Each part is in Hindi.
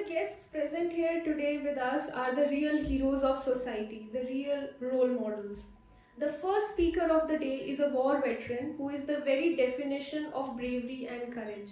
the guests present here today with us are the real heroes of society, the real role models. The first speaker of the day is a war veteran who is the very definition of bravery and courage.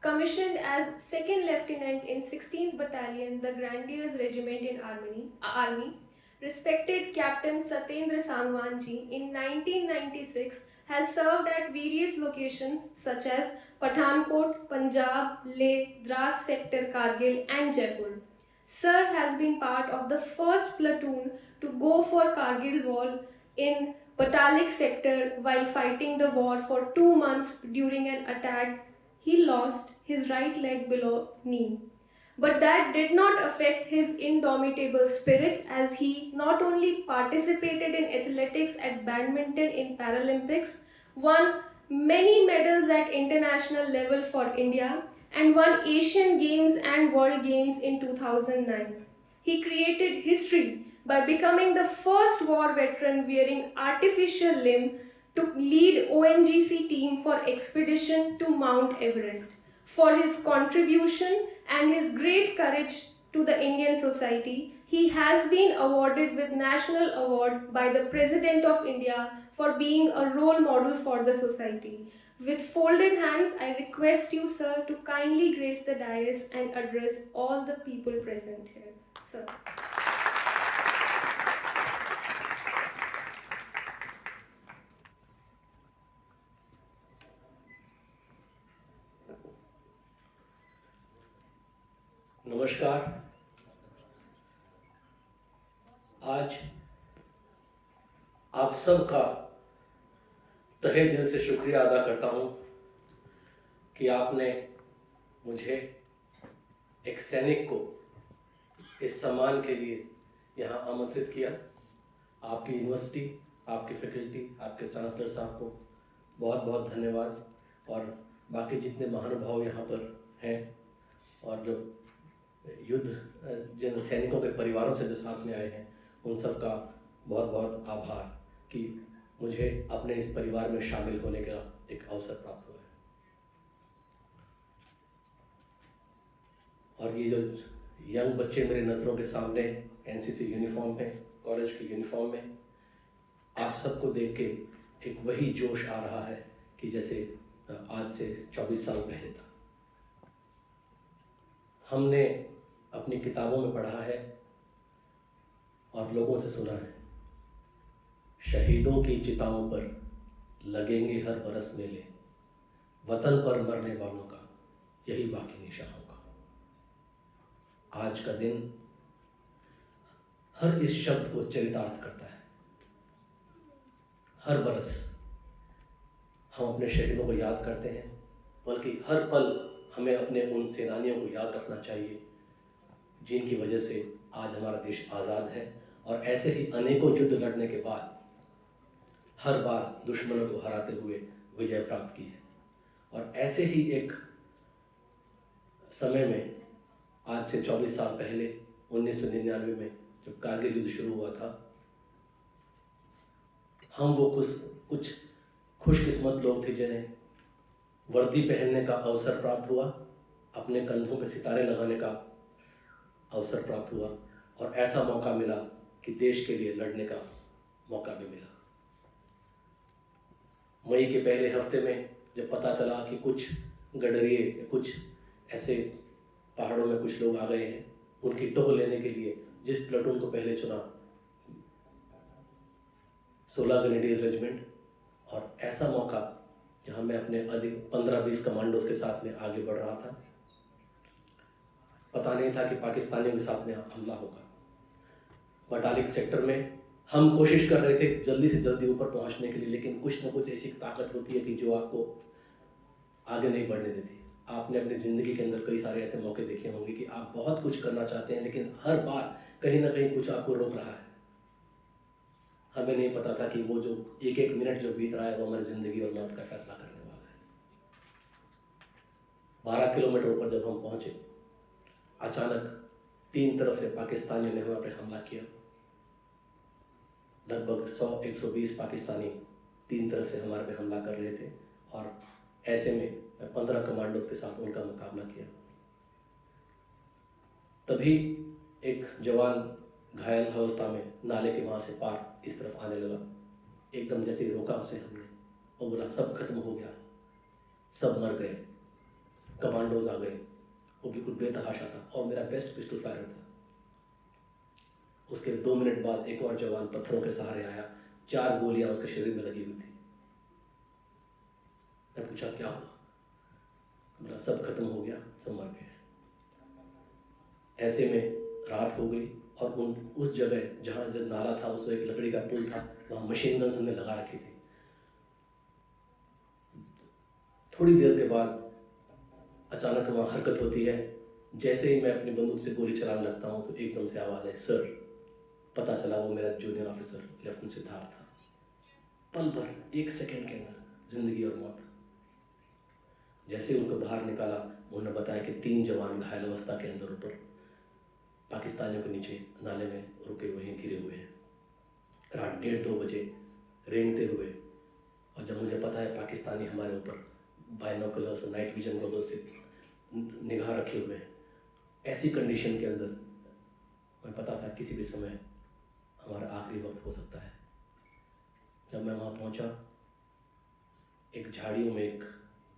Commissioned as second lieutenant in 16th Battalion, the Grenadiers Regiment in Army, respected Captain Satyendra Sangwanji in 1996 has served at various locations such as Pathankot, Punjab, Leh, Dras sector, Kargil, and Jaipur. Sir has been part of the first platoon to go for Kargil wall in Patalik sector while fighting the war for 2 months during an attack. He lost his right leg below knee. But that did not affect his indomitable spirit as he not only participated in athletics at badminton in Paralympics, won many medals at international level for India, and won Asian Games and World Games in 2009. He created history by becoming the first war veteran wearing artificial limb to lead ONGC team for expedition to Mount Everest. For his contribution and his great courage to the Indian society, he has been awarded with National Award by the President of India for being a role model for the society. With folded hands, I request you, sir, to kindly grace the dais and address all the people present here. Sir. नमस्कार। आज आप सबका तहे दिल से शुक्रिया अदा करता हूं कि आपने मुझे एक सैनिक को इस सम्मान के लिए यहाँ आमंत्रित किया। आपकी यूनिवर्सिटी, आपकी फैकल्टी, आपके चांसलर साहब को बहुत बहुत धन्यवाद, और बाकी जितने महानुभाव यहाँ पर हैं और जो जिन सैनिकों के परिवारों से जो साथ में आए हैं, उन सब का बहुत बहुत आभार कि मुझे अपने इस परिवार में शामिल होने का एक अवसर प्राप्त हुआ है। और ये जो यंग बच्चे मेरे नज़रों के सामने एनसीसी यूनिफॉर्म में, कॉलेज की यूनिफॉर्म में, आप सबको देख के एक वही जोश आ रहा है कि जैसे आज से 24 साल पहले था। हमने अपनी किताबों में पढ़ा है और लोगों से सुना है, शहीदों की चिताओं पर लगेंगे हर बरस मेले, वतन पर मरने वालों का यही बाकी निशान होगा। आज का दिन हर इस शब्द को चरितार्थ करता है। हर बरस हम अपने शहीदों को याद करते हैं, बल्कि हर पल हमें अपने उन सेनानियों को याद रखना चाहिए जिनकी वजह से आज हमारा देश आज़ाद है, और ऐसे ही अनेकों युद्ध लड़ने के बाद हर बार दुश्मनों को हराते हुए विजय प्राप्त की है। और ऐसे ही एक समय में आज से 24 साल पहले 1999 में जब कारगिल युद्ध शुरू हुआ था, हम वो कुछ खुशकिस्मत लोग थे जिन्हें वर्दी पहनने का अवसर प्राप्त हुआ, अपने कंधों पे सितारे लगाने का अवसर प्राप्त हुआ, और ऐसा मौका मिला कि देश के लिए लड़ने का मौका भी मिला। मई के पहले हफ्ते में जब पता चला कि कुछ गडरिए, कुछ ऐसे पहाड़ों में कुछ लोग आ गए हैं, उनकी टोह लेने के लिए जिस प्लेटून को पहले चुना 16 ग्रेनेडियर्स रेजिमेंट, और ऐसा मौका जहां मैं अपने अधिक 15-20 कमांडोज के साथ में आगे बढ़ रहा था। पता नहीं था कि पाकिस्तानियों के साथ में हमला होगा। बटालिक सेक्टर में हम कोशिश कर रहे थे जल्दी से जल्दी ऊपर पहुंचने के लिए, लेकिन कुछ न कुछ ऐसी ताकत होती है कि जो आपको आगे नहीं बढ़ने देती। आपने अपनी ज़िंदगी के अंदर कई सारे ऐसे मौके देखे होंगे कि आप बहुत कुछ करना चाहते हैं, लेकिन हर बार कहीं ना कहीं कुछ आपको रोक रहा है। हमें नहीं पता था कि वो जो एक एक मिनट जो बीत रहा है वो हमारी ज़िंदगी और मौत का फैसला करने वाला है। 12 किलोमीटर ऊपर जब हम पहुंचे, अचानक 3 तरफ से पाकिस्तानियों ने हमारे पर हमला किया। लगभग 100-120 पाकिस्तानी 3 तरफ से हमारे पे हमला कर रहे थे, और ऐसे में 15 कमांडोज के साथ उनका मुकाबला किया। तभी एक जवान घायल अवस्था में नाले के वहाँ से पार इस तरफ आने लगा। एकदम जैसे ही रोका उसे हमने और बोला सब खत्म हो गया, सब मर गए, कमांडोज आ गए। वो बिल्कुल बेतहाशा था और मेरा बेस्ट पिस्टल फायर था। उसके 2 मिनट बाद एक और जवान पत्थरों के सहारे आया, 4 गोलियां उसके शरीर में लगी हुई थी। मैं पूछा क्या हुआ? बोला सब खत्म हो गया, सब मर गए। ऐसे में रात हो गई और उस जगह जहाँ जो नाला था उसमें एक लकड़ी का पुल था, वहाँ मशीन गन्स हमने लगा रखी थी। थोड़ी देर के बाद अचानक वहाँ हरकत होती है। जैसे ही मैं अपनी बंदूक से गोली चलाने लगता हूँ तो एकदम से आवाज़ है सर। पता चला वो मेरा जूनियर ऑफिसर लेफ्टिनेंट सिद्धार्थ था। पल भर, 1 सेकंड के अंदर जिंदगी और मौत। जैसे उनको बाहर निकाला, उन्होंने बताया कि 3 जवान घायल अवस्था के अंदर ऊपर पाकिस्तानियों के नीचे नाले में रुके हुए हैं, गिरे हुए हैं। रात 1:30-2 बजे रेंगते हुए। और जब मुझे पता है पाकिस्तानी हमारे ऊपर बाइनोकुलर्स और नाइट विजन गॉगल से निगाह रखे हुए हैं, ऐसी कंडीशन के अंदर मुझे पता था किसी भी समय हमारा आखिरी वक्त हो सकता है। जब मैं वहाँ पहुँचा, एक झाड़ियों में एक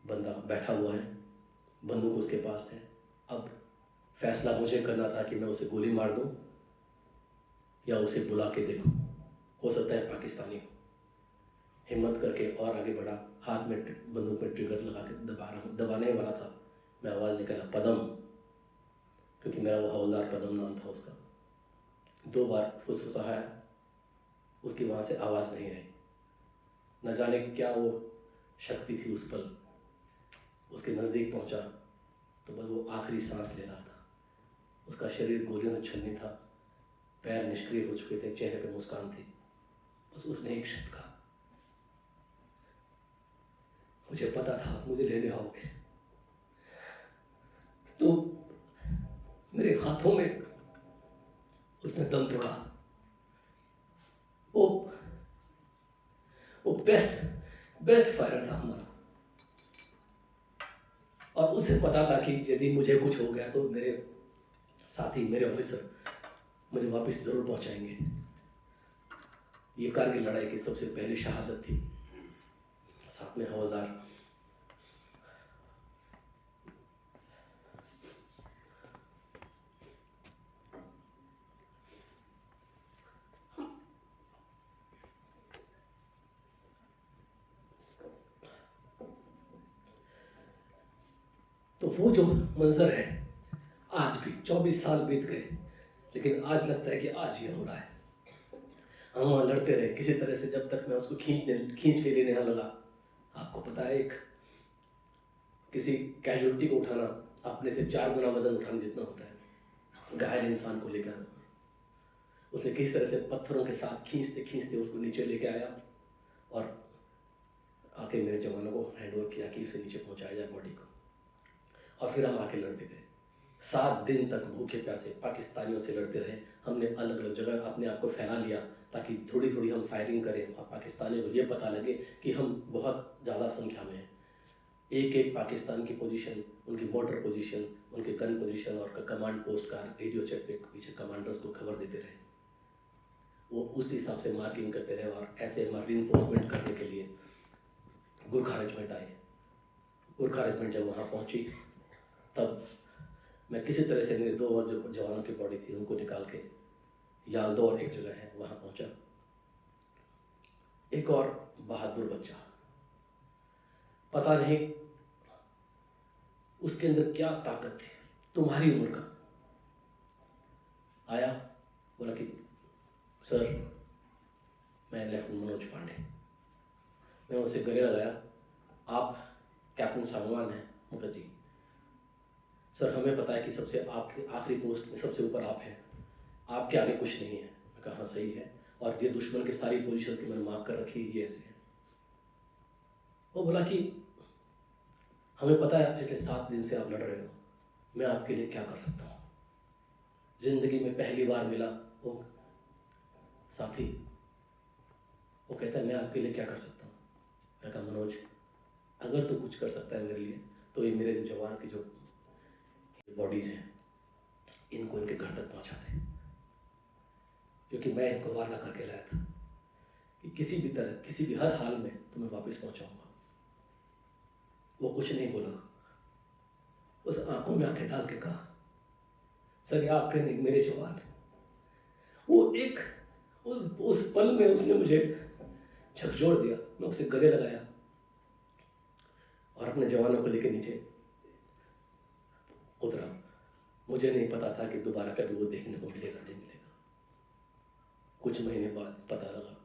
बंदा बैठा हुआ है, बंदूक उसके पास है। अब फैसला मुझे करना था कि मैं उसे गोली मार दूं या उसे बुला के देखूं। हो सकता है पाकिस्तानी हो। हिम्मत करके और आगे बढ़ा, हाथ में बंदूक में ट्रिगर लगा के दबाने वाला था। मैं आवाज़ निकाला पदम, क्योंकि मेरा वो हवलदार पदम नाम था उसका। 2 बार फुसफुसाया, उसकी वहाँ से आवाज़ नहीं आई। न जाने क्या वो शक्ति थी उस पल। उसके नज़दीक पहुँचा तो बस वो आखिरी सांस ले रहा था। उसका शरीर गोलियों से छलनी था, पैर निष्क्रिय हो चुके थे, चेहरे पे मुस्कान थी। बस उसने एक शब्द कहा, मुझे पता था मुझे लेने आओगे। तो मेरे हाथों में उसने दम तोड़ा। वो बेस्ट फायर था हमारा। और उसे पता था कि यदि मुझे कुछ हो गया तो मेरे साथी, मेरे ऑफिसर मुझे वापस जरूर पहुंचाएंगे। ये कारगिल लड़ाई की सबसे पहली शहादत थी। साथ में हवलदार तो वो जो मंजर है, आज भी 24 साल बीत गए, लेकिन आज लगता है कि आज ये हो रहा है। हम वहाँ लड़ते रहे किसी तरह से, जब तक मैं उसको खींच के लेने लगा। आपको पता है, एक किसी कैजुअलिटी को उठाना अपने से 4 गुना वजन उठाने जितना होता है। घायल इंसान को लेकर उसे किस तरह से पत्थरों के साथ खींचते खींचते उसको नीचे लेके आया और आके मेरे जवानों को हैंडओवर किया कि उसे नीचे पहुंचाया जाए बॉडी को। और फिर हम आके लड़ते गए। 7 दिन तक भूखे प्यासे पाकिस्तानियों से लड़ते रहे। हमने अलग अलग जगह अपने आप को फैला लिया ताकि थोड़ी थोड़ी हम फायरिंग करें और पाकिस्तानियों को ये पता लगे कि हम बहुत ज़्यादा संख्या में हैं। एक पाकिस्तान की पोजीशन, उनकी मोटर पोजीशन, उनके गन पोजीशन और कमांड पोस्ट का रेडियो सेट पे पीछे कमांडर्स को खबर देते रहे। वो उस हिसाब से मार्किंग करते रहे और ऐसे हमारा रीइंफोर्समेंट करने के लिए गुरखा रेजिमेंट आए। गुरखा रेजिमेंट जब वहाँ पहुँची तब मैं किसी तरह से मेरे 2 और जो जवानों की बॉडी थी उनको निकाल के यालदौर एक जगह है वहाँ पहुँचा। एक और बहादुर बच्चा, पता नहीं उसके अंदर क्या ताकत थी, तुम्हारी उम्र का, आया, बोला कि सर मैं लेफ्टिनेंट मनोज पांडे। मैं उसे गले लगाया, आप कैप्टन सांगवान हैं? मुखर्जी सर, हमें पता है कि सबसे आपके आखिरी पोस्ट में सबसे ऊपर आप हैं, आपके आगे कुछ नहीं है। मैं कहा हाँ सही है, और ये दुश्मन की सारी पोजीशंस की मैंने मार्क कर रखी है, ये ऐसे है। वो बोला कि हमें पता है पिछले 7 दिन से आप लड़ रहे हो, मैं आपके लिए क्या कर सकता हूँ। जिंदगी में पहली बार मिला वो साथी, वो कहता है मैं आपके लिए क्या कर सकता हूँ। मैं कहा मनोज, अगर तू कुछ कर सकता है मेरे लिए तो ये मेरे जवान की जो बॉडीज हैं इनको इनके घर तक पहुंचा दे, क्योंकि मैं इनको वादा करके लाया था कि किसी भी तरह, किसी भी हर हाल में तुम्हें वापस पहुंचाऊंगा। वो कुछ नहीं बोला, उस आंखों में आंखें डाल के कहा, सर ये आपके नहीं, मेरे जवान। वो एक उस पल में उसने मुझे झकझोर दिया। मैं उसे गले लगाया और अपने जवानों को लेकर नीचे उतरा। मुझे नहीं पता था कि दोबारा कभी वो देखने को मिलेगा नहीं मिलेगा। कुछ महीने बाद पता लगा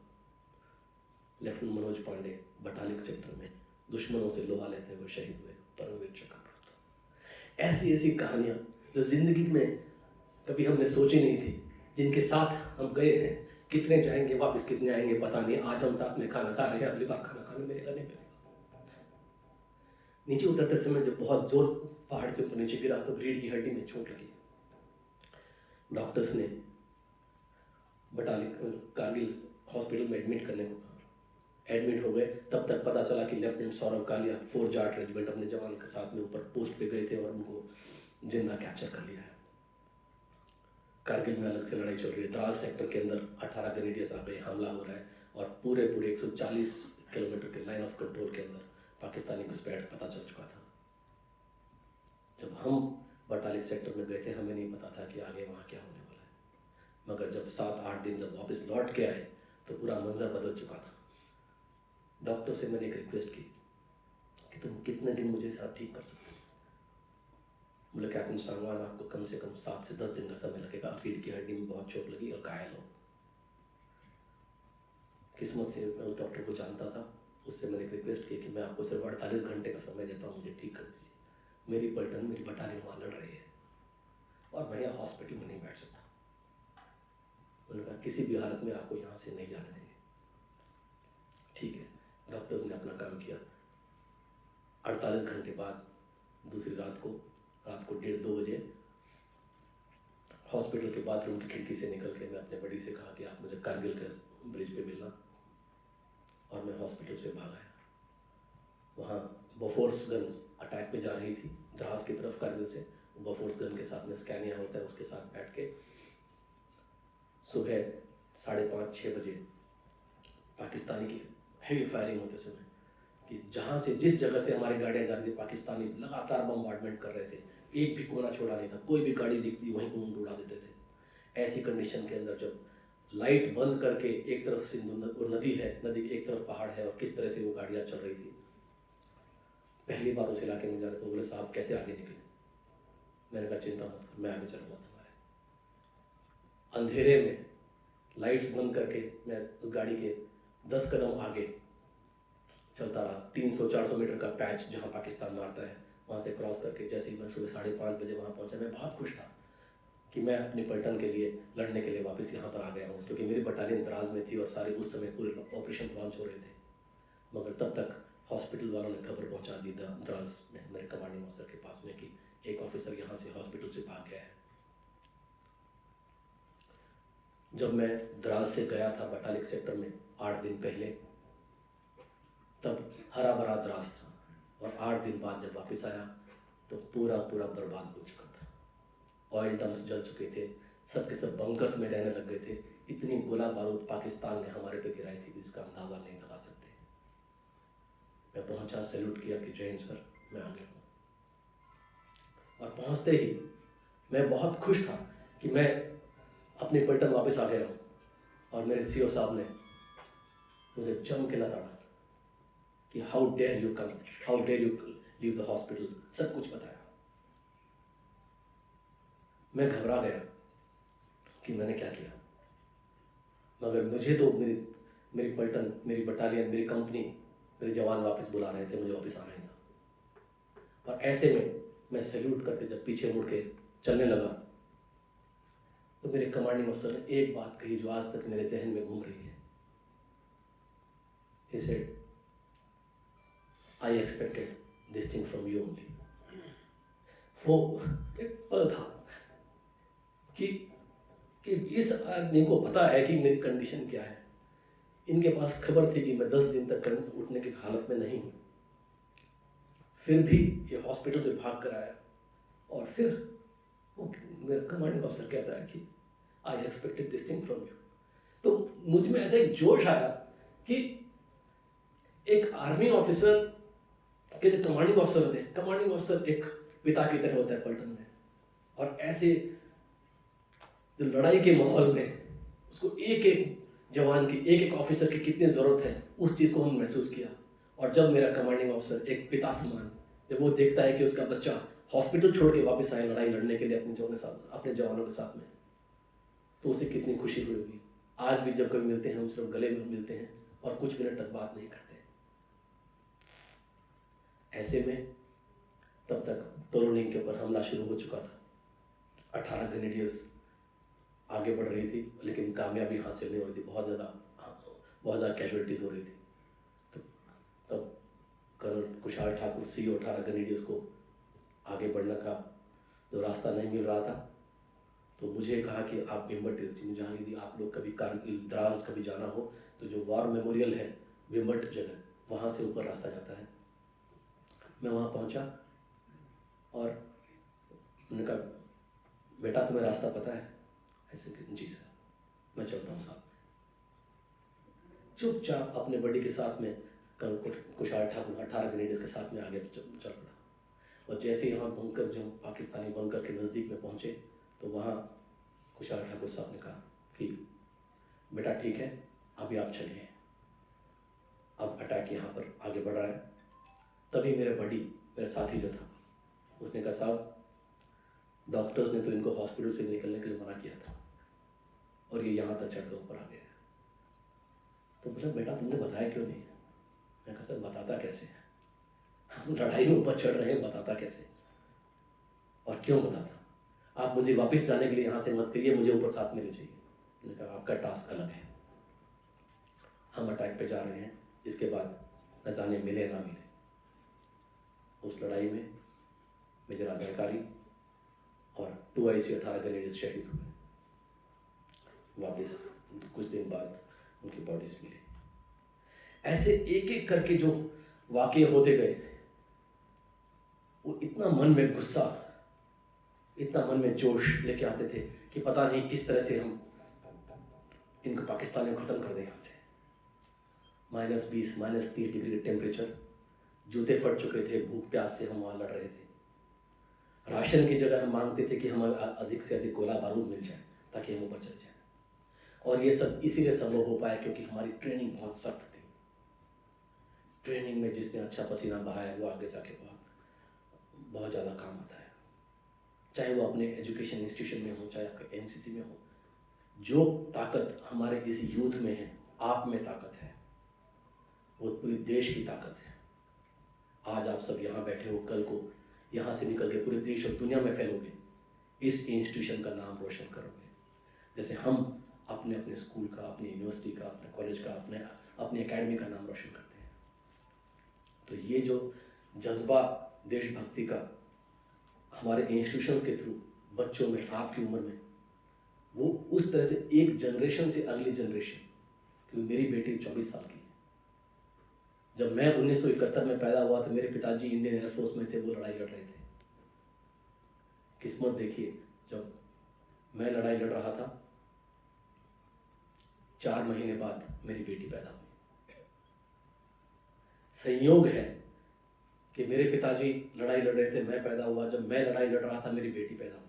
लेफ्टिनेंट मनोज पांडे बटालिक सेक्टर में दुश्मनों से लोहा लेते हुए शहीद हुए, परमवीर चक्र प्राप्त। ऐसी ऐसी कहानियां जो जिंदगी में कभी हमने सोची नहीं थी, जिनके साथ हम गए हैं। कितने जाएंगे वापस, कितने आएंगे पता नहीं। आज हम साथ में खाना खा रहे हैं, अगली बार खाना खाने मिलेगा नहीं मिलेगा। नीचे उतरते समय जब बहुत जोर पहाड़ से ऊपर नीचे गिरा तो रीढ़ की हड्डी में चोट लगी। डॉक्टर्स ने बटालिक कारगिल हॉस्पिटल में एडमिट करने को कहा। एडमिट हो गए, तब तक पता चला कि लेफ्टिनेंट सौरभ कालिया 4 जाट रेजिमेंट अपने जवान के साथ में ऊपर पोस्ट पे गए थे और उनको जिंदा कैप्चर कर लिया है। कारगिल में अलग से लड़ाई चल रही है। द्रास सेक्टर के अंदर 18 ग्रेनेडियर्स आ गए, हमला हो रहा है और पूरे 140 किलोमीटर के लाइन ऑफ कंट्रोल के अंदर पाकिस्तानी घुसपैठ पता चल चुका था। जब हम बटालिक सेक्टर में गए थे, हमें नहीं पता था कि आगे वहाँ क्या होने वाला है। मगर जब 7-8 दिन जब वापस लौट के आए तो पूरा मंजर बदल चुका था। डॉक्टर से मैंने एक रिक्वेस्ट की कि तुम कितने दिन मुझे साथ ठीक कर सकते हो। बोले कैप्टन सांगवान, आपको कम से कम 7 से 10 दिन का समय लगेगा। रीढ़ की हड्डी में बहुत चोट लगी और घायल हो। किस्मत से मैं उस डॉक्टर को जानता था। उससे मैंने एक रिक्वेस्ट की कि मैं आपको सिर्फ 48 घंटे का समय देता हूँ, मुझे ठीक कर दीजिए। मेरी पलटन, मेरी बटालियन वहाँ लड़ रही है और मैं यहाँ हॉस्पिटल में नहीं बैठ सकता। उन्होंने कहा किसी भी हालत में आपको यहाँ से नहीं जाने देंगे। ठीक है, डॉक्टर्स ने अपना काम किया। 48 घंटे बाद दूसरी रात को 1:30-2 बजे हॉस्पिटल के बाथरूम की खिड़की से निकल के मैं अपने बड़ी से कहा कि आप मुझे कारगिल के ब्रिज पे मिलना, और मैं हॉस्पिटल से भाग आया। वहाँ बोफोर्स गन अटैक पे जा रही थी द्रास की तरफ कारगिल से। बोफोर्स गन के साथ में स्कैनिया होता है, उसके साथ बैठ के सुबह 5:30-6 बजे पाकिस्तानी की हेवी फायरिंग होते समय कि जहाँ से, जिस जगह से हमारी गाड़ियाँ जा रही थी, पाकिस्तानी लगातार बम्बार्डमेंट कर रहे थे। एक भी कोना छोड़ा नहीं था, कोई भी गाड़ी दिखती वहीं को उड़ा देते थे। ऐसी कंडीशन के अंदर जब लाइट बंद करके एक तरफ सिंधु नदी है, नदी के एक तरफ पहाड़ है और किस तरह से वो गाड़ियाँ चल रही थी। पहली बार उस इलाके में जा रहे थे। बोले साहब कैसे आगे निकले? मैंने कहा चिंता मत कर, मैं आगे चलूँगा तुम्हारे। अंधेरे में लाइट्स बंद करके मैं उस गाड़ी के 10 कदम आगे चलता रहा। 300-400 मीटर का पैच जहाँ पाकिस्तान मारता है, वहाँ से क्रॉस करके जैसे ही मैं सुबह 5:30 बजे वहाँ पहुँचा, मैं बहुत खुश था कि मैं अपनी पलटन के लिए लड़ने के लिए वापस यहाँ पर आ गया हूँ, क्योंकि मेरी बटालियन द्रास में थी और सारे उस समय पूरे ऑपरेशन लॉन्च हो रहे थे। मगर तब तक हॉस्पिटल वालों ने खबर पहुँचा दी द्रास में मेरे कमांडिंग ऑफिसर के पास में कि एक ऑफिसर यहाँ से हॉस्पिटल से भाग गया है। जब मैं द्रास से गया था बटालिक सेक्टर में 8 दिन पहले, तब हरा भरा द्रास था और 8 दिन बाद जब वापस आया तो पूरा बर्बाद हो चुका था। ऑयल डंप्स जल चुके थे, सब के सब बंकर्स में रहने लग गए थे। इतनी गोला बारूद पाकिस्तान ने हमारे पे गिराई थी जिसका अंदाज़ा नहीं लगा सकते। मैं पहुंचा, सैल्यूट किया कि जय हिंद सर, मैं आ गया हूँ। और पहुंचते ही मैं बहुत खुश था कि मैं अपनी पलटन वापस आ गया हूँ। और मेरे सीओ साहब ने मुझे जम के लताड़ा कि how dare you come, how dare you leave the hospital, सब कुछ बताया। मैं घबरा गया कि मैंने क्या किया। मगर मुझे तो मेरी पलटन, मेरी बटालियन, मेरी कंपनी, मेरे जवान वापस बुला रहे थे, मुझे वापस आना ही था। और ऐसे में मैं सैल्यूट करके जब पीछे मुड़ के चलने लगा तो मेरे कमांडिंग अफसर ने एक बात कही जो आज तक मेरे जहन में घूम रही है। He said, I expected this thing from you only. वो एक पल था कि इस आदमी को पता है कि मेरी कंडीशन क्या है। इनके पास खबर थी कि मैं 10 दिन तक उठने की हालत में नहीं हूँ। फिर भी ये हॉस्पिटल से भाग कर आया और फिर वो मेरा कमांडिंग ऑफिसर कहता है कि I expected this thing from you. तो मुझ में ऐसा एक जोश आया कि एक आर्मी ऑफिसर के जो कमांडिंग ऑफिसर होते हैं, कमांडिंग ऑफिसर एक पिता की तरह होता है पलटन में, और ऐसे जो लड़ाई के माहौल में उसको एक एक जवान की, एक एक ऑफिसर की कितनी ज़रूरत है, उस चीज़ को हम महसूस किया। और जब मेरा कमांडिंग ऑफिसर एक पिता समान, जब वो देखता है कि उसका बच्चा हॉस्पिटल छोड़ के वापस आए लड़ाई लड़ने के लिए अपने जवानों के साथ में, तो उसे कितनी खुशी हुई होगी। आज भी जब कभी मिलते हैं हम सिर्फ गले में मिलते हैं और कुछ मिनट तक बात नहीं करते। ऐसे में तब तक टोलोनिंग के ऊपर हमला शुरू हो चुका था। 18 ग्रेनेडियर्स आगे बढ़ रही थी, लेकिन कामयाबी हासिल नहीं हो रही थी। बहुत ज़्यादा कैजुअलिटीज़ हो रही थी। तो तब colonel Kushal Thakur CO 18 grenadiers को आगे बढ़ने का जो रास्ता नहीं मिल रहा था, तो मुझे कहा कि आप भिम्बट जहाँ यदि आप लोग कभी कारगिल द्रास कभी जाना हो, तो जो वॉर मेमोरियल है भिम्बट जगह, वहाँ से ऊपर रास्ता जाता है। मैं वहाँ पहुँचा और उन्होंने कहा, बेटा तुम्हें रास्ता पता है? ऐसे कि जी सर, मैं चलता हूँ साहब। चुपचाप अपने बड़ी के साथ में कर्नल कुशाल ठाकुर 18 ग्रेनेडियर्स के साथ में आगे चल पड़ा। और जैसे ही हम बंकर, जो पाकिस्तानी बंकर के नज़दीक में पहुँचे, तो वहाँ कुशाल ठाकुर साहब ने कहा कि बेटा ठीक है, अभी आप चलिए, अब अटैक यहाँ पर आगे बढ़ रहा है। तभी मेरा साथी जो था, उसने कहा साहब, डॉक्टर्स ने तो इनको हॉस्पिटल से निकलने के लिए मना किया था और ये यहाँ तक चढ़कर ऊपर आ गया। तो बोला, बेटा तुमने बताया क्यों नहीं? मैं कहा सर, बताता कैसे, हम लड़ाई में ऊपर चढ़ रहे हैं, बताता कैसे और क्यों बताता? आप मुझे वापस जाने के लिए यहाँ से मत करिए, मुझे ऊपर साथ में ले जाइए। मैंने कहा आपका टास्क अलग है, हम अटैक पे जा रहे हैं, इसके बाद न जाने मिले ना मिले। उस लड़ाई में मेजर आदरकारी और 2IC 18 ग्रेनेडियर्स शहीद हुए। वापस कुछ दिन बाद उनकी बॉडीज मिली। ऐसे एक एक करके जो वाकये होते गए, वो इतना मन में गुस्सा, इतना मन में जोश लेके आते थे कि पता नहीं किस तरह से हम इनको पाकिस्तान को ख़त्म कर दें। यहाँ से -20 -30 डिग्री टेम्परेचर, जूते फट चुके थे, भूख प्यास से हम वहाँ लड़ रहे थे। राशन की जगह हम मांगते थे कि हमें अधिक से अधिक गोला बारूद मिल जाए ताकि हम ऊपर चल जाए। और ये सब इसीलिए संभव हो पाया क्योंकि हमारी ट्रेनिंग बहुत सख्त थी। ट्रेनिंग में जिसने अच्छा पसीना बहाया वो आगे जाके बहुत ज़्यादा काम आता है, चाहे वो अपने एजुकेशन इंस्टीट्यूशन में हो, चाहे आपके NCC में हो। जो ताकत हमारे इस यूथ में है, आप में ताकत है, वो पूरी देश की ताकत है। आज आप सब यहाँ बैठे हो, कल को यहाँ से निकल के पूरे देश और दुनिया में फैलोगे, इस इंस्टीट्यूशन का नाम रोशन करोगे। जैसे हम अपने अपने स्कूल का, अपनी यूनिवर्सिटी का, अपने कॉलेज का, अपनी एकेडमी का नाम रोशन करते हैं। तो ये जो जज्बा देशभक्ति का हमारे इंस्टीट्यूशंस के थ्रू बच्चों में, आपकी उम्र में, वो उस तरह से एक जनरेशन से अगली जनरेशन, क्योंकि मेरी बेटी 24 साल की है। जब मैं 1971 में पैदा हुआ तो मेरे पिताजी इंडियन एयरफोर्स में थे, वो लड़ाई लड़ रहे थे। किस्मत देखिए, जब मैं लड़ाई लड़ रहा था, 4 महीने बाद मेरी बेटी पैदा हुई। संयोग है कि मेरे पिताजी लड़ाई लड़ रहे थे, मैं पैदा हुआ, जब मैं लड़ाई लड़ रहा था मेरी बेटी पैदा हुई।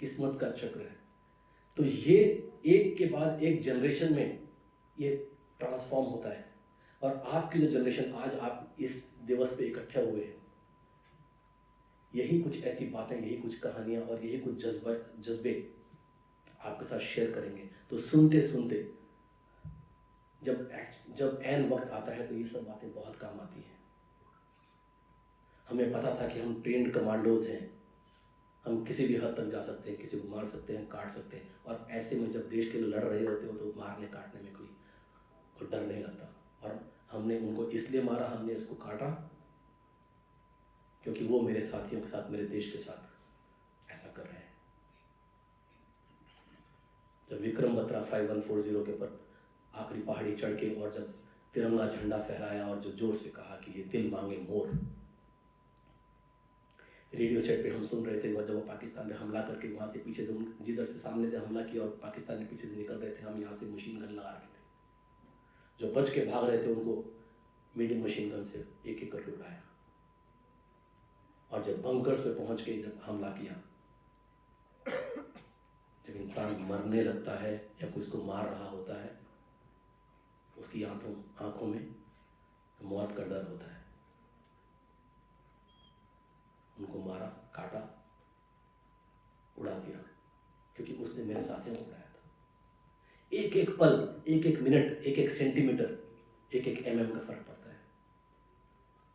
किस्मत का चक्र है। तो ये एक के बाद एक जनरेशन में ये ट्रांसफॉर्म होता है। और आपकी जो जनरेशन, आज आप इस दिवस पे इकट्ठे हुए हैं, यही कुछ ऐसी बातें, यही कुछ कहानियां और यही कुछ जज्बे आपके साथ शेयर करेंगे। तो सुनते सुनते जब ऐन वक्त आता है तो ये सब बातें बहुत काम आती हैं। हमें पता था कि हम ट्रेंड कमांडोज हैं, हम किसी भी हद तक जा सकते हैं, किसी को मार सकते हैं, काट सकते हैं। और ऐसे में जब देश के लिए लड़ रहे होते हो तो मारने काटने में कोई डर नहीं लगता। और हमने उनको इसलिए मारा, हमने इसको काटा क्योंकि वो मेरे साथियों के साथ, मेरे देश के साथ ऐसा कर रहे हैं। जब विक्रम बत्रा 5140 के ऊपर आखिरी पहाड़ी चढ़ के और जब तिरंगा झंडा फहराया और जो जोर से कहा कि ये दिल मांगे मोर, रेडियो सेट पे हम सुन रहे थे, और जब वो पाकिस्तान पे हमला करके वहाँ से पीछे से जिधर से सामने से हमला किया और पाकिस्तान के पीछे से निकल रहे थे, हम यहाँ से मशीन गन लगा रखे थे। जो बच के भाग रहे थे उनको मीडियम मशीन गन से एक एक करके उड़ाया, और जब बंकर्स पे पहुँच के जब हमला किया, जब इंसान मरने लगता है या कोई उसको मार रहा होता है, उसकी आंखों में मौत का डर होता है। उनको मारा, काटा, उड़ा दिया, क्योंकि उसने मेरे साथियों को उड़ाया था। एक एक पल, एक एक मिनट, एक एक सेंटीमीटर, एक एक mm का फर्क पड़ता है।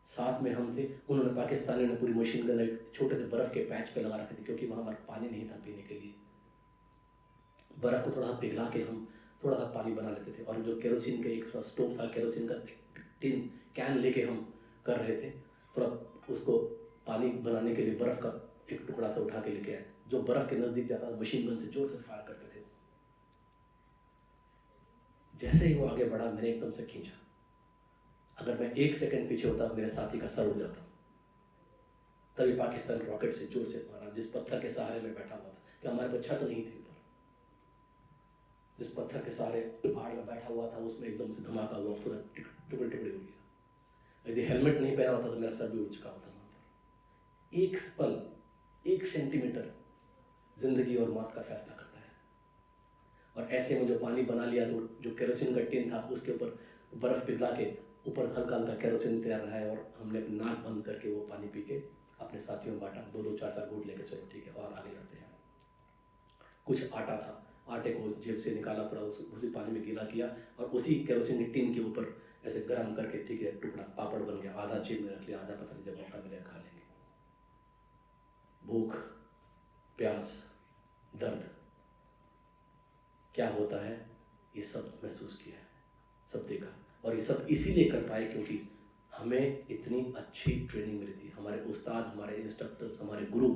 साथ में हम थे, उन्होंने पाकिस्तानियों ने पूरी मशीन गन एक छोटे से बर्फ के पैच पे लगा रखे थे, क्योंकि वहाँ हमारा पानी नहीं था पीने के लिए। बर्फ को थोड़ा पिघला के हम थोड़ा सा पानी बना लेते थे, और जो केरोसिन का एक थोड़ा स्टोव था, केरोसिन का टिन कैन लेके हम कर रहे थे, थोड़ा उसको पानी बनाने के लिए बर्फ का एक टुकड़ा सा उठा के लेके आए, जो बर्फ के नज़दीक जाता था मशीन गन से जोर से फायर करते थे। जैसे ही वो आगे बढ़ा, मैंने एकदम से खींचा। अगर मैं 1 सेकंड पीछे होता, मेरे साथी का सर उड़ जाता। तभी पाकिस्तान रॉकेट से जोर से मारा, जिस पत्थर के सहारे में बैठा हुआ था, कि हमारे पास छत नहीं थी ऊपर, जिस पत्थर के सहारे पहाड़ में बैठा हुआ था, उसमें एकदम से धमाका हुआ, पूरा टुकड़े टुकड़े हो गया। यदि हेलमेट नहीं पहना होता तो मेरा सर भी उड़ चुका होता वहाँ पर। एक पल, 1 सेंटीमीटर जिंदगी और मौत का फैसला करता है। और ऐसे में जो पानी बना लिया, तो जो केरोसिन का टिन था उसके ऊपर बर्फ पिघला के ऊपर हल्का हल्का केरोसिन तैर रहा है, और हमने अपनी नाक बंद करके वो पानी पी के अपने साथियों में बांटा, 2-2, 4-4 घूंट लेके, चलो ठीक है और आगे लड़ते हैं। कुछ आटा था, आटे को जेब से निकाला, थोड़ा उसी पानी में गीला किया, और उसी केरोसिन की टिन के ऊपर ऐसे गर्म करके, ठीक है, टुकड़ा पापड़ बन गया, आधा जेब में रख लिया, आधा पता नहीं जब मौका मिले खा लेंगे। भूख, प्यास, दर्द क्या होता है, ये सब महसूस किया है, सब देखा, और ये सब इसीलिए कर पाए क्योंकि हमें इतनी अच्छी ट्रेनिंग मिली थी। हमारे उस्ताद, हमारे इंस्ट्रक्टर्स, हमारे गुरु,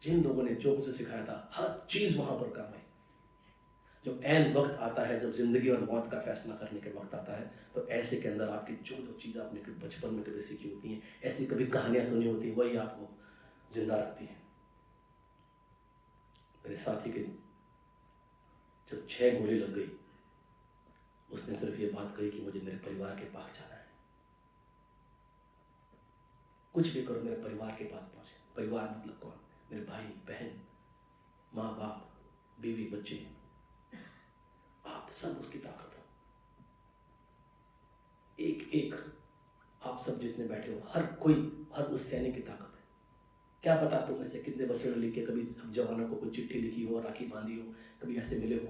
जिन लोगों ने जो कुछ सिखाया था, हर चीज़ वहाँ पर काम आई। जब ऐन वक्त आता है, जब जिंदगी और मौत का फैसला करने के वक्त आता है, तो ऐसे के अंदर आपकी जो जो चीज़ आपने बचपन में कभी सीखी होती हैं, ऐसी कभी कहानियाँ सुनी होती हैं, वही आपको जिंदा रखती है। मेरे साथी के जब 6 गोली लग गई, उसने सिर्फ ये बात कही कि मुझे मेरे परिवार के पास जाना है। कुछ भी करो, मेरे परिवार के पास पहुंचे। परिवार मतलब कौन? मेरे भाई बहन, माँ बाप, बीवी, बच्चे, आप सब उसकी ताकत हो। एक एक आप सब जितने बैठे हो, हर कोई, हर उस सैनिक की ताकत है। क्या पता तुम में से कितने बच्चों ने लिख के कभी जवानों को कोई चिट्ठी लिखी हो, राखी बांधी हो, कभी ऐसे मिले हो,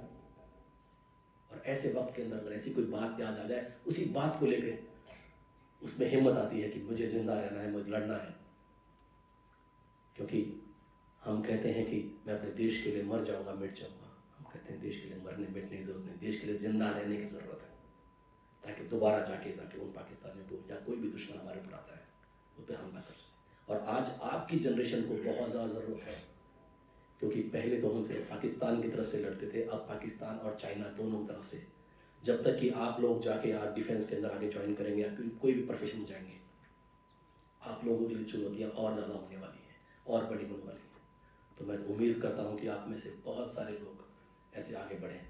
और ऐसे वक्त के अंदर अगर ऐसी कोई बात याद आ जाए, उसी बात को लेकर उसमें हिम्मत आती है कि मुझे जिंदा रहना है, मुझे लड़ना है। क्योंकि हम कहते हैं कि मैं अपने देश के लिए मर जाऊंगा, मिट जाऊंगा। हम कहते हैं देश के लिए मरने मिटने की जरूरत नहीं, देश के लिए जिंदा रहने की जरूरत है, ताकि दोबारा जाके उन पाकिस्तानियों को या कोई भी दुश्मन हमारे ऊपर आता है उस पर हमला कर सके। और आज आपकी जनरेशन को बहुत ज़्यादा ज़रूरत है, क्योंकि पहले तो हम सिर्फ पाकिस्तान की तरफ से लड़ते थे, अब पाकिस्तान और चाइना दोनों तरफ से। जब तक कि आप लोग जाके आज डिफेंस के अंदर आगे ज्वाइन करेंगे या कोई भी प्रोफेशन में जाएंगे, आप लोगों के लिए चुनौतियाँ और ज़्यादा होने वाली हैं और बड़ी होने वाली हैं। तो मैं उम्मीद करता हूँ कि आप में से बहुत सारे लोग ऐसे आगे बढ़ें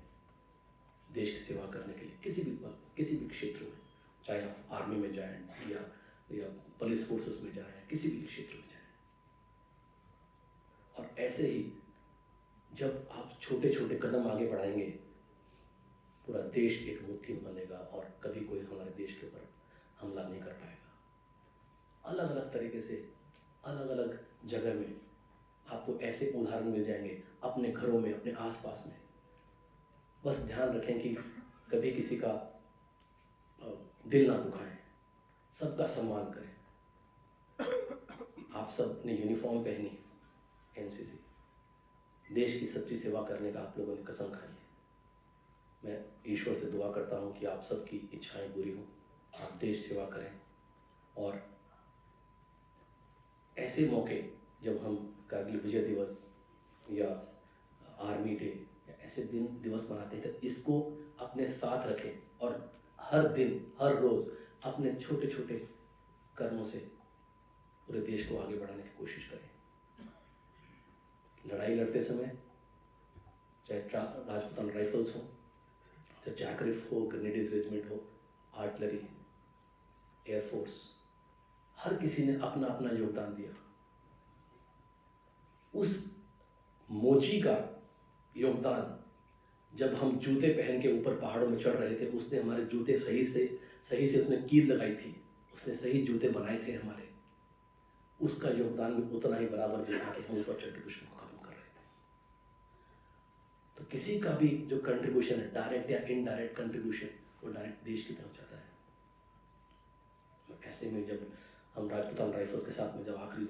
देश की सेवा करने के लिए, किसी भी क्षेत्र में, चाहे आप आर्मी में जाएं या पुलिस फोर्सेस में जाएं, किसी भी क्षेत्र में जाएं। और ऐसे ही जब आप छोटे छोटे कदम आगे बढ़ाएंगे, पूरा देश एक मुट्ठी में बनेगा और कभी कोई हमारे देश के ऊपर हमला नहीं कर पाएगा। अलग अलग तरीके से, अलग अलग जगह में आपको ऐसे उदाहरण मिल जाएंगे, अपने घरों में, अपने आसपास में। बस ध्यान रखें कि कभी किसी का दिल ना दुखाएं, सबका सम्मान करें। आप सब ने यूनिफॉर्म पहनी, एनसीसी, देश की सच्ची सेवा करने का आप लोगों ने कसम खाई है। मैं ईश्वर से दुआ करता हूं कि आप सबकी इच्छाएं पूरी हों, आप देश सेवा करें, और ऐसे मौके जब हम कारगिल विजय दिवस या आर्मी डे या ऐसे दिवस मनाते हैं, तो इसको अपने साथ रखें और हर दिन, हर रोज़ अपने छोटे छोटे कर्मों से पूरे देश को आगे बढ़ाने की कोशिश करें। लड़ाई लड़ते समय, चाहे राजपूताना राइफल्स हो, चाहे जैकरिफ हो, ग्रेनेडियर्स रेजिमेंट हो, आर्टिलरी, एयरफोर्स, हर किसी ने अपना अपना योगदान दिया। उस मोची का योगदान, जब हम जूते पहन के ऊपर पहाड़ों में चढ़ रहे थे, उसने हमारे जूते सही से उसने कील लगाई थी, उसने सही जूते बनाए थे हमारे। उसका योगदान भी उतना ही बराबर जितना कि हम ऊपर चढ़ के दुश्मन को खत्म कर रहे थे। तो किसी का भी जो कंट्रीब्यूशन है, डायरेक्ट या इनडायरेक्ट कंट्रीब्यूशन, वो डायरेक्ट देश की तरफ जाता है। ऐसे में जब हम राजपूताना राइफल्स के साथ में जब आखिरी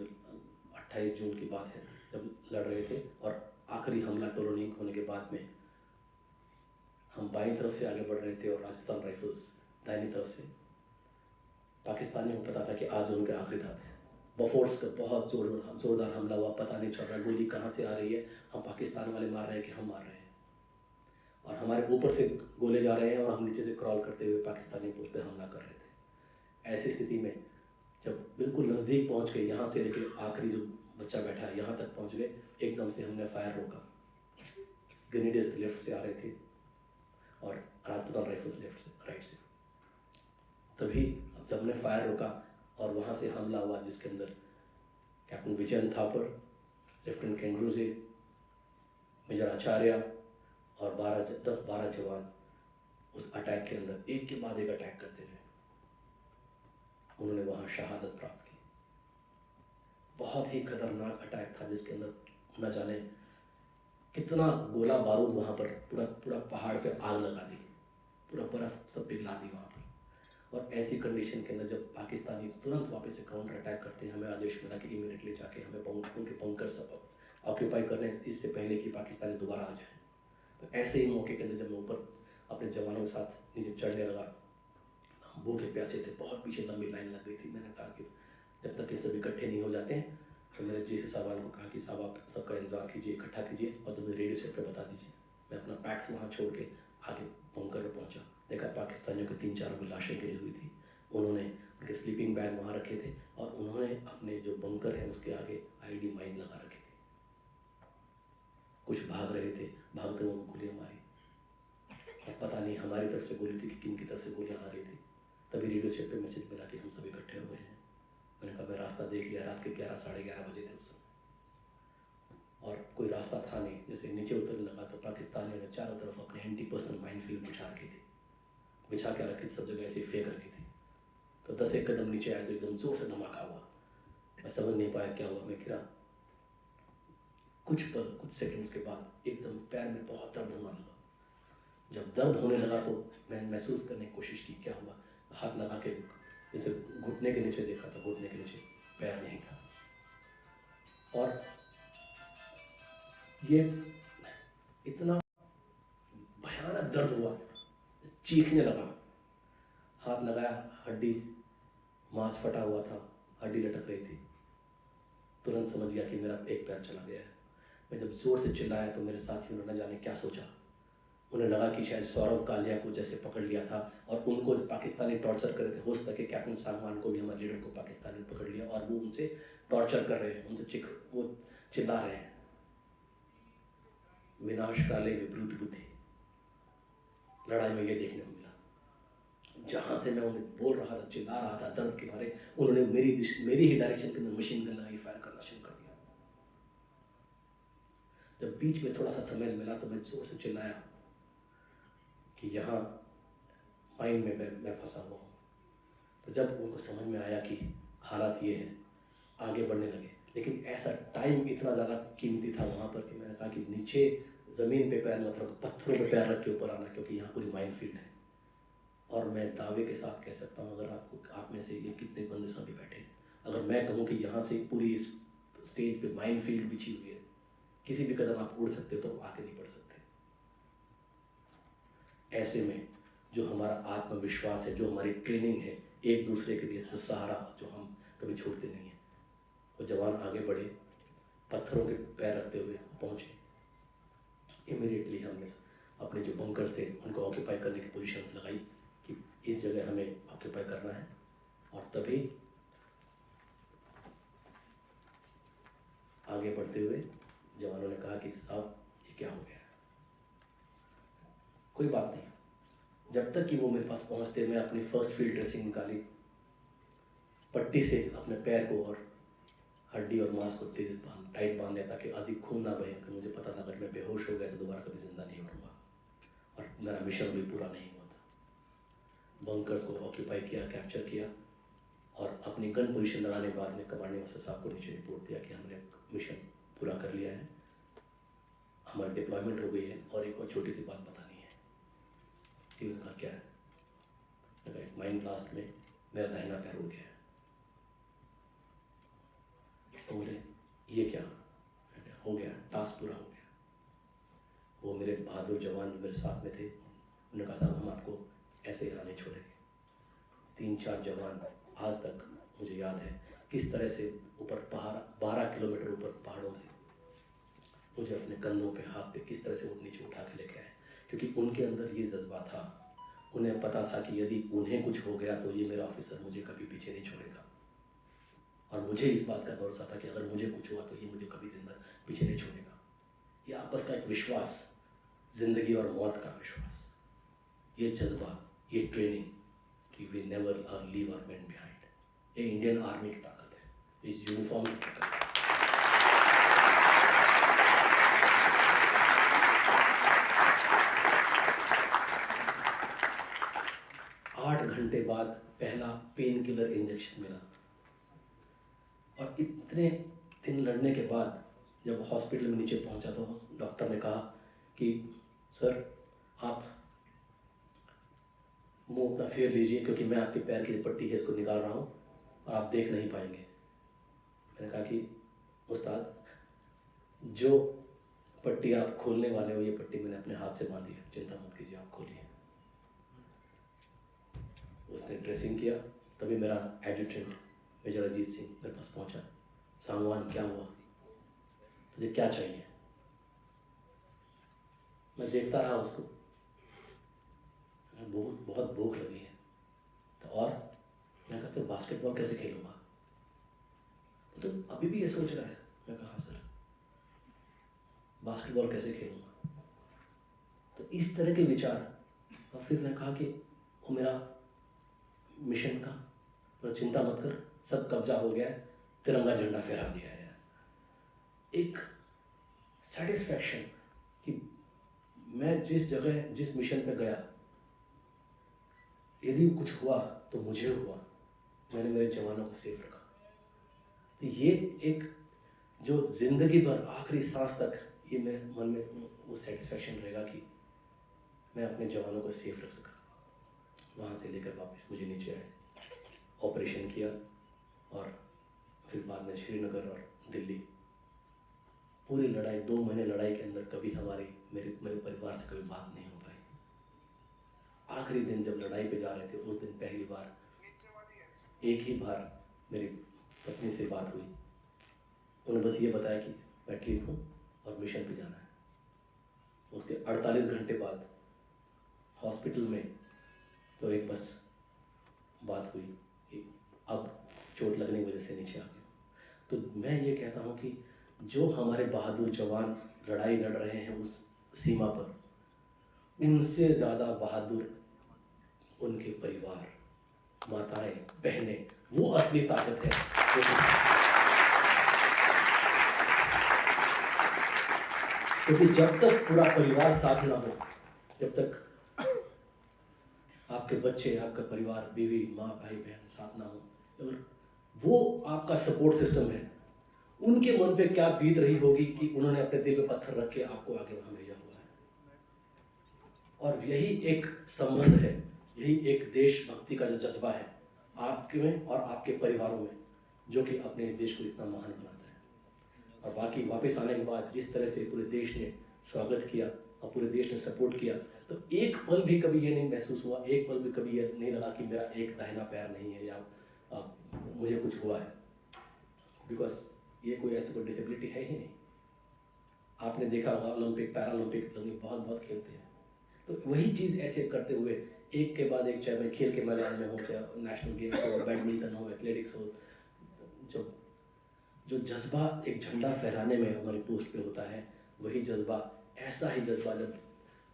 28 जून की बात है, जब लड़ रहे थे और आखिरी हमला टोलोनीक होने के बाद में हम बाईं तरफ से आगे बढ़ रहे थे और राजपूताना राइफल्स दाहिनी तरफ से, पाकिस्तानियों को पता था कि आज उनके आखिरी रात है। बफोर्स का बहुत जोरदार हमला हुआ, पता नहीं चल रहा गोली कहाँ से आ रही है, हम पाकिस्तान वाले मार रहे हैं कि हम मार रहे हैं, और हमारे ऊपर से गोले जा रहे हैं और हम नीचे से क्रॉल करते हुए पाकिस्तानी पोस्ट पे हमला कर रहे थे। ऐसी स्थिति में जब बिल्कुल नज़दीक पहुंच गए, यहाँ से लेके आखिरी जो बच्चा बैठा है यहाँ तक पहुंच गए, एकदम से हमने फायर रोका। ग्रेनेडियर्स लेफ्ट से आ रहे थे और राजपूताना राइफल्स लेफ्ट से, राइट से। तभी जब हमने फायर रोका और वहाँ से हमला हुआ, जिसके अंदर कैप्टन विजयन थापर, लेफ्टिनेंट कैंग्रूजे, मेजर आचार्य और 10-12 जवान उस अटैक के अंदर एक के बाद एक अटैक करते हुए उन्होंने वहाँ शहादत प्राप्त की। बहुत ही खतरनाक अटैक था, जिसके अंदर न जाने कितना गोला बारूद वहाँ पर पूरा पहाड़ पे आग लगा दी, पूरा बर्फ सब पिघला दी वहाँ पर। और ऐसी कंडीशन के अंदर जब पाकिस्तानी तुरंत वापस से काउंटर अटैक करते हैं, हमें आदेश मिला कि इमीडिएटली जाके हमें उनके बंकर सब ऑक्यूपाई करने, इससे पहले कि पाकिस्तानी दोबारा आ जाए। तो ऐसे ही मौके के अंदर जब मैं ऊपर अपने जवानों के साथ नीचे चढ़ने लगा, हम भूखे प्यासे थे, बहुत पीछे लंबी लाइन लग गई थी। मैंने कहा कि जब तक ये सब इकट्ठे नहीं हो जाते हैं, तो मैंने जीसी साहबान को कहा कि साहब आप सबका इंतजार कीजिए, इकट्ठा कीजिए और जब रेडियो सेट पर बता दीजिए। मैं अपना पैक्स वहाँ छोड़ के आगे बंकर में पहुँचा, देखा पाकिस्तानियों की 3-4 की लाशें गिरी हुई थी। उन्होंने उनके स्लीपिंग बैग वहाँ रखे थे और उन्होंने अपने जो बंकर है उसके आगे आईडी माइन लगा रखी थी। कुछ भाग रहे थे, भागते हुए गोलियाँ मारी, और पता नहीं हमारी तरफ से गोली थी कि किन की तरफ से गोलियाँ आ रही थी। तभी रेडियो सेट पे मैसेज मिला कि हम सब इकट्ठे हुए हैं। मैंने कहा मैं रास्ता देख लिया, रात के 11-11:30 बजे थे उस समय, और कोई रास्ता था नहीं। जैसे नीचे उतरने लगा तो पाकिस्तानियों ने चारों तरफ अपने एंटी पर्सनल माइन फील्ड बिछा रखी थी, बिछा के रखी, सब जगह ऐसे फेंक रखी थी। तो 10 कदम नीचे आया तो एकदम जोर से धमाका हुआ। मैं समझ नहीं पाया क्या हुआ, मैं गिरा। कुछ सेकंड्स के बाद एकदम पैर में बहुत दर्द होने लगा। जब दर्द होने लगा तो मैं महसूस करने की कोशिश की क्या हुआ। हाथ लगा के जैसे घुटने के नीचे देखा था, घुटने के नीचे पैर नहीं था, और ये इतना भयानक दर्द हुआ, चीखने लगा। हाथ लगाया, हड्डी, मांस फटा हुआ था, हड्डी लटक रही थी। तुरंत समझ गया कि मेरा एक पैर चला गया है। मैं जब जोर से चिल्लाया तो मेरे साथियों ने न जाने क्या सोचा। उन्हें लगा कि शायद सौरव कालिया को जैसे पकड़ लिया था और उनको पाकिस्तानी टॉर्चर कर रहे थे। हो सके कैप्टन सागवान को भी, हमारे लीडर को, पाकिस्तानी ने पकड़ लिया और वो उनसे टॉर्चर कर रहे हैं, उनसे वो चिल्ला रहे हैं, विनाश काले विपरीत बुद्धि। लड़ाई में ये देखने को मिला। जहां से मैं उन्हें बोल रहा था, चिल्ला रहा था दर्द के मारे, उन्होंने मेरी ही डायरेक्शन के अंदर मशीन गन लगाई, फायर करना शुरू कर दिया। जब बीच में थोड़ा सा समय मिला तो मैं जोर से चिल्लाया कि यहाँ माइन में मैं फंसा हुआ हूँ। तो जब उनको समझ में आया कि हालात ये है, आगे बढ़ने लगे। लेकिन ऐसा टाइम इतना ज़्यादा कीमती था वहाँ पर कि मैंने कहा कि नीचे ज़मीन पे पैर मत रखो, पत्थरों पे पैर रख के ऊपर आना, क्योंकि यहाँ पूरी माइन फील्ड है। और मैं दावे के साथ कह सकता हूँ, अगर आप में से ये कितने बंदे सभी बैठे हैं, अगर मैं कहूँ कि यहाँ से पूरी इस स्टेज पे माइन फील्ड बिछी हुई है, किसी भी कदम आप उड़ सकते हो तो आगे नहीं बढ़ सकते। ऐसे में जो हमारा आत्मविश्वास है, जो हमारी ट्रेनिंग है, एक दूसरे के लिए सहारा जो हम कभी छोड़ते नहीं हैं, वो जवान आगे बढ़े, पत्थरों के पैर रखते हुए पहुँचे। इमीडिएटली हमने अपने जो बंकर्स थे उनको ऑक्यूपाई करने की पोजीशंस लगाई कि इस जगह हमें ऑक्यूपाई करना है। और तभी आगे बढ़ते हुए जवानों ने कहा कि साहब ये क्या हो गया। कोई बात नहीं, जब तक कि वो मेरे पास पहुंचते मैं अपनी फर्स्ट फील्ड ड्रेसिंग निकाली, पट्टी से अपने पैर को और हड्डी और मांस को टाइट बांध लिया ताकि अधिक खून ना बहे, कि मुझे पता था अगर मैं बेहोश हो गया तो दोबारा कभी जिंदा नहीं उठूंगा और मेरा मिशन भी पूरा नहीं हुआ था। बंकर्स को ऑक्यूपाई किया, कैप्चर किया और अपनी गन पोजीशन लगाने के बाद में कमांडिंग ऑफिसर साहब को नीचे रिपोर्ट दिया कि हमने मिशन पूरा कर लिया है, हमारी डिप्लॉयमेंट हो गई है और एक और छोटी सी बात बतानी है। कि उनका क्या है, एक माइंड ब्लास्ट में मेरा दाहिना पैर उड़ गया है। तो बोले ये क्या हो गया, टास्क पूरा हो गया। वो मेरे बहादुर जवान जो मेरे साथ में थे उन्होंने कहा साहब हम आपको ऐसे यहाँ नहीं छोड़ेंगे। 3-4 जवान आज तक मुझे याद है किस तरह से ऊपर पहाड़ 12 किलोमीटर ऊपर पहाड़ों से मुझे अपने कंधों पे हाथ पे किस तरह से वो नीचे उठा के लेके आए, क्योंकि उनके अंदर ये जज्बा था, उन्हें पता था कि यदि उन्हें कुछ हो गया तो ये मेरा ऑफिसर मुझे कभी पीछे नहीं छोड़ेगा और मुझे इस बात का भरोसा था कि अगर मुझे कुछ हुआ तो ये मुझे कभी जिंदा पीछे नहीं छोड़ेगा। ये आपस का एक विश्वास, जिंदगी और मौत का विश्वास, ये जज्बा, ये ट्रेनिंग कि we never leave our men behind, ये इंडियन आर्मी की ताकत है, इस यूनिफॉर्म की ताकत है। 8 घंटे बाद पहला पेन किलर इंजेक्शन मिला और इतने दिन लड़ने के बाद जब हॉस्पिटल में नीचे पहुंचा तो डॉक्टर ने कहा कि सर आप मुंह अपना फेर लीजिए क्योंकि मैं आपके पैर की पट्टी है इसको निकाल रहा हूँ और आप देख नहीं पाएंगे। मैंने कहा कि उस्ताद जो पट्टी आप खोलने वाले हो ये पट्टी मैंने अपने हाथ से बांधी है, चिंता मत कीजिए, आप खोलिए। उसने ड्रेसिंग किया, तभी मेरा एडजुटेंट मेजर अजीत सिंह मेरे पास पहुंचा। सांगवान क्या हुआ, तुझे क्या चाहिए? मैं देखता रहा उसको, बहुत भूख लगी है। तो और मैं कहता हूँ बास्केटबॉल कैसे खेलूंगा? तो अभी भी ये सोच रहा है? मैं कहा सर बास्केटबॉल कैसे खेलूंगा? तो इस तरह के विचार। और फिर मैं कहा कि वो मेरा मिशन का, पर चिंता मत कर, सब कब्जा हो गया है, तिरंगा झंडा फहरा दिया है। एक सेटिस्फैक्शन कि मैं जिस जगह जिस मिशन पे गया, यदि कुछ हुआ तो मुझे हुआ, मैंने मेरे जवानों को सेफ रखा। तो ये एक जो जिंदगी भर आखिरी सांस तक ये मेरे मन में वो सेटिस्फैक्शन रहेगा कि मैं अपने जवानों को सेफ रख सका। वहाँ से लेकर वापस मुझे नीचे आए, ऑपरेशन किया और फिर बाद में श्रीनगर और दिल्ली। पूरी लड़ाई, 2 महीने लड़ाई के अंदर कभी हमारी मेरे परिवार से कभी बात नहीं हो पाई। आखिरी दिन जब लड़ाई पे जा रहे थे उस दिन पहली बार, एक ही बार मेरी पत्नी से बात हुई। उन्होंने बस ये बताया कि मैं ठीक हूँ और मिशन पे जाना है। उसके 48 घंटे बाद हॉस्पिटल में तो एक बस बात हुई कि अब चोट लगने की वजह से नीचे आ गया। तो मैं ये कहता हूँ कि जो हमारे बहादुर जवान लड़ाई लड़ रहे हैं उस सीमा पर, उनसे ज़्यादा बहादुर उनके परिवार, माताएं, बहनें, वो असली ताकत है। क्योंकि जब तक पूरा परिवार साथ ना हो, जब तक आपके बच्चे, आपका परिवार, बीवी, माँ, भाई, बहन साथ ना हो, और वो आपका सपोर्ट सिस्टम है, उनके मन पे क्या बीत रही होगी कि उन्होंने अपने दिल पे पत्थर रख के आपको आगे वहां भेजा हुआ है। और यही एक संबंध है, यही एक देशभक्ति का जो जज्बा है आपके में और आपके परिवारों में, जो कि अपने देश को इतना महान बनाता है। और बाकी वापस आने के बाद जिस तरह से पूरे देश ने स्वागत किया और पूरे देश ने सपोर्ट किया, तो एक पल भी कभी ये नहीं महसूस हुआ, एक पल भी कभी ये नहीं लगा कि मेरा एक दाहिना पैर नहीं है या मुझे कुछ हुआ है। बिकॉज ये कोई ऐसी कोई डिसेबिलिटी है ही नहीं। आपने देखा होगा ओलंपिक, पैरालंपिक लोग बहुत खेलते हैं, तो वही चीज़ ऐसे करते हुए एक के बाद एक, चाहे मैं खेल के मैदान में हो, चाहे नेशनल गेम्स हो, बैडमिंटन हो, एथलेटिक्स हो, जब जो जज्बा एक झंडा फहराने में हमारी पोस्ट पे होता है, वही जज्बा, ऐसा ही जज्बा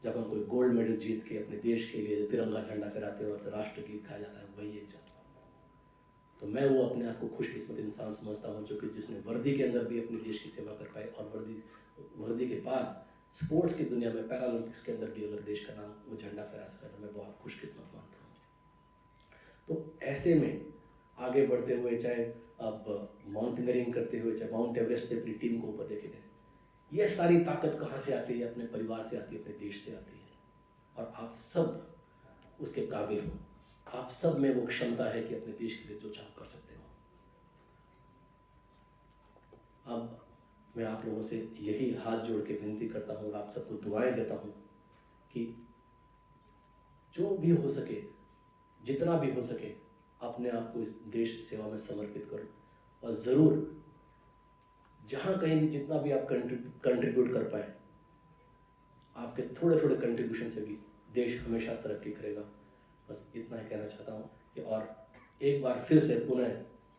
जब हम कोई गोल्ड मेडल जीत के अपने देश के लिए तिरंगा झंडा फहराते हैं और राष्ट्रगीत गाया जाता है, वही एक जज्बा। तो मैं वो अपने आप को खुशकिस्मत इंसान समझता हूँ जो कि जिसने वर्दी के अंदर भी अपने देश की सेवा कर पाए, और वर्दी के बाद स्पोर्ट्स की दुनिया में पैरालंपिक्स के अंदर भी अगर देश का नाम वो झंडा फहरा सका, तो मैं बहुत खुशकिस्मत मानता हूँ। तो ऐसे में आगे बढ़ते हुए, चाहे अब माउंटेनियरिंग करते हुए, चाहे माउंट एवरेस्ट पे अपनी टीम को ऊपर लेके गए, ये सारी ताकत कहाँ से आती है? अपने परिवार से आती है, अपने देश से आती है। और आप सब उसके काबिल हो, आप सब में वो क्षमता है कि अपने देश के लिए जो चाह कर सकते हो। अब मैं आप लोगों से यही हाथ जोड़ के विनती करता हूँ और आप सबको दुआएं देता हूँ कि जो भी हो सके, जितना भी हो सके, अपने आप को इस देश सेवा में समर्पित करो, और ज़रूर जहाँ कहीं भी जितना भी आप कंट्रीब्यूट कर पाए, आपके थोड़े थोड़े कंट्रीब्यूशन से भी देश हमेशा तरक्की करेगा। बस इतना ही कहना चाहता हूँ कि और एक बार फिर से पुनः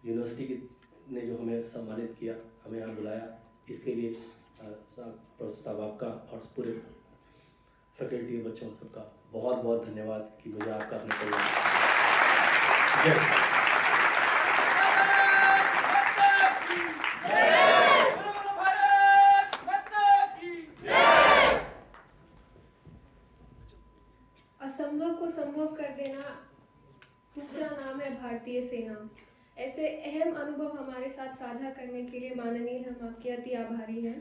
यूनिवर्सिटी ने जो हमें सम्मानित किया, हमें यहाँ बुलाया, इसके लिए प्रस्तुता आपका और पूरे फैकल्टी बच्चों सबका बहुत बहुत धन्यवाद कि मुझे आपका अपने परिवार। असंभव को संभव कर देना दूसरा नाम है भारतीय सेना। ऐसे अहम अनुभव हमारे साथ साझा करने के लिए माननीय हम आपके अति आभारी हैं।